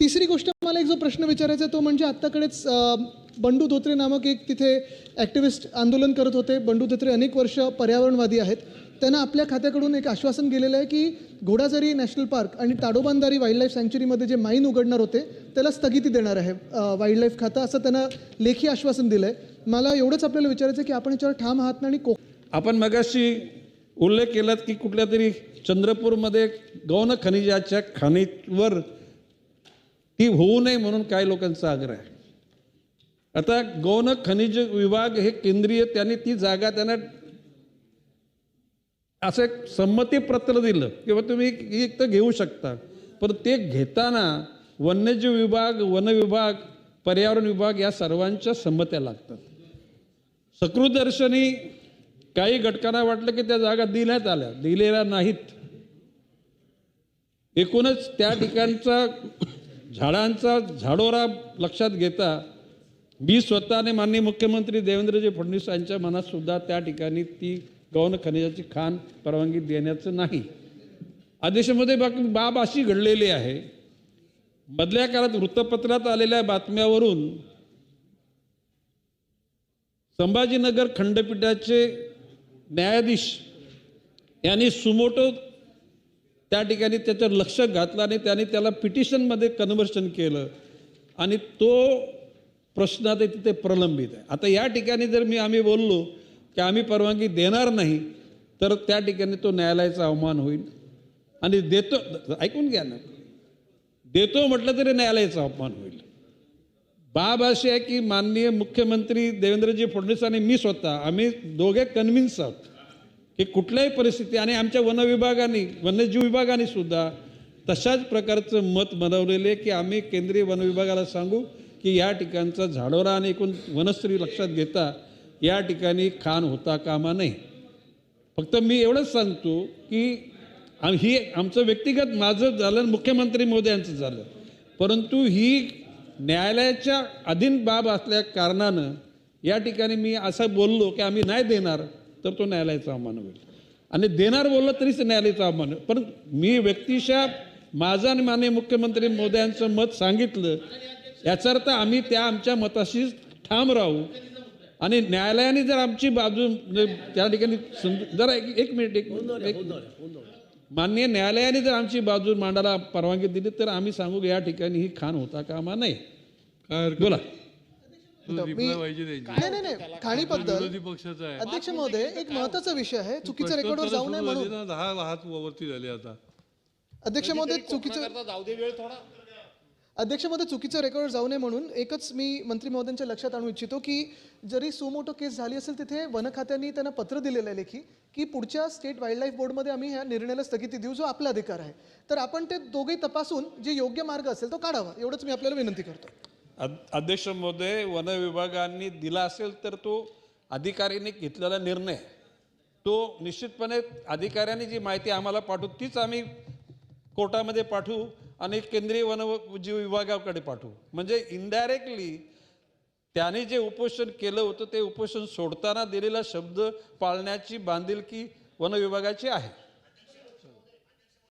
तिसरी गोष्ट मला एक जो प्रश्न विचारायचा तो म्हणजे आत्ताकडेच बंडू धोत्रे नामक एक तिथे ॲक्टिव्हिस्ट आंदोलन करत होते. बंडू धोत्रे अनेक वर्ष पर्यावरणवादी आहेत. त्यांना आपल्या खात्याकडून एक आश्वासन गेलेलं आहे की घोडाझरी नॅशनल पार्क आणि ताडोबांदारी वाईल्ड लाईफ सँक्च्युरीमध्ये जे माईन उघडणार होते त्याला स्थगिती देणार आहे वाईल्ड लाईफ खातं, असं त्यांना लेखी आश्वासन दिलं आहे. मला एवढंच आपल्याला विचारायचं की आपण याच्यावर ठाम आहात ना? आणि आपण मगाशी उल्लेख केलात की कुठल्या तरी चंद्रपूरमध्ये गौण खनिजाच्या खाणीवर ती होऊ नये म्हणून काही लोकांचा आग्रह आहे. आता गौण खनिज विभाग हे केंद्रीय, त्यांनी ती जागा त्यांना असं एक संमतीपत्र दिलं किंवा तुम्ही एक तर घेऊ शकता, पण ते घेताना वन्यजीव विभाग, वन विभाग, पर्यावरण विभाग या सर्वांच्या संमत्या लागतात. सकृतदर्शनी काही घटकांना वाटलं की त्या जागा दिल्यात आल्या, दिलेल्या नाहीत. एकूणच त्या ठिकाणचा झाडांचा झाडोरा लक्षात घेता मी स्वतःने माननीय मुख्यमंत्री देवेंद्रजी फडणवीस यांच्या मनात सुद्धा त्या ठिकाणी ती गौण खनिजाची खाण परवानगी देण्याचं नाही. आदेशामध्ये बाब अशी घडलेली आहे, मधल्या काळात वृत्तपत्रात आलेल्या बातम्यावरून संभाजीनगर खंडपीठाचे न्यायाधीश यांनी सुमोटो त्या ठिकाणी त्याच्यावर लक्ष घातलं आणि त्यांनी त्याला पिटिशनमध्ये कन्व्हर्शन केलं आणि तो प्रश्न आता तिथे प्रलंबित आहे. आता या ठिकाणी जर आम्ही बोललो की आम्ही परवानगी देणार नाही तर त्या ठिकाणी तो न्यायालयाचा अवमान होईल. आणि देतो, ऐकून घ्या ना, देतो म्हटलं तरी न्यायालयाचा अपमान होईल. बाब अशी आहे की माननीय मुख्यमंत्री देवेंद्रजी फडणवीस आणि मी स्वतः आम्ही दोघे कन्व्हिन्स आहोत की कुठल्याही परिस्थिती, आणि आमच्या वन विभागाने, वन्यजीव विभागाने सुद्धा तशाच प्रकारचं मत बनवलेले की आम्ही केंद्रीय वन विभागाला सांगू की या ठिकाणचा झाडोरा आणि एकूण वनस्त्री लक्षात घेता या ठिकाणी खाण होता कामा नये. फक्त मी एवढंच सांगतो की ही आमचं व्यक्तिगत, माझं झालं, मुख्यमंत्री महोदयांचं झालं, परंतु ही न्यायालयाच्या अधीन बाब असल्या कारणानं या ठिकाणी मी असं बोललो की आम्ही नाही देणार तर तो न्यायालयाचा अवमान होईल. आणि देणार बोललं तरीच न्यायालयाचा अवमान होईल. पण मी व्यक्तिशः माझं आणि माननीय मुख्यमंत्री महोदयांचं मत सांगितलं, याचा अर्थ आम्ही त्या आमच्या मताशी ठाम राहू. आणि न्यायालयाने जर आमची बाजू त्या ठिकाणी जरा एक मिनिट माननीय न्यायालयाने जर आमची बाजू मांडायला परवानगी दिली तर आम्ही सांगू या ठिकाणी ही खाण होता कामा नये. बोला. नाही, खाणीबद्दल अध्यक्ष महोदय एक महत्त्वाचा विषय आहे. चुकीच्या रेकॉर्डवर जाऊ नये म्हणून 10 वाहत वरती झाले. आता अध्यक्ष महोदय चुकीचं रेकॉर्ड जाऊ नये म्हणून एकच मी मंत्री महोदयांच्या लक्षात आणू इच्छितो की जरी सुमोटो केस झाली असेल तिथे वन खात्याने त्यांना पत्र दिलेलं आहे लेखी की पुढच्या स्टेट वाईल्ड लाईफ बोर्डमध्ये आम्ही ह्या निर्णयाला स्थगिती देऊ, जो आपला अधिकार आहे. तर आपण ते दोघेही तपासून जे योग्य मार्ग असेल तो काढावा, एवढंच मी आपल्याला विनंती करतो. अध्यक्ष महोदय, वन विभागाने दिला असेल तर तो अधिकाऱ्यांनी घेतलेला निर्णय, तो निश्चितपणे अधिकाऱ्यांनी जी माहिती आम्हाला पाठवू तीच आम्ही कोर्टामध्ये पाठवू आणि केंद्रीय वनजीव विभागाकडे पाठवू. म्हणजे इनडायरेक्टली त्याने जे उपोषण केलं होतं ते उपोषण सोडताना दिलेला शब्द पाळण्याची बांधिलकी वन विभागाची आहे.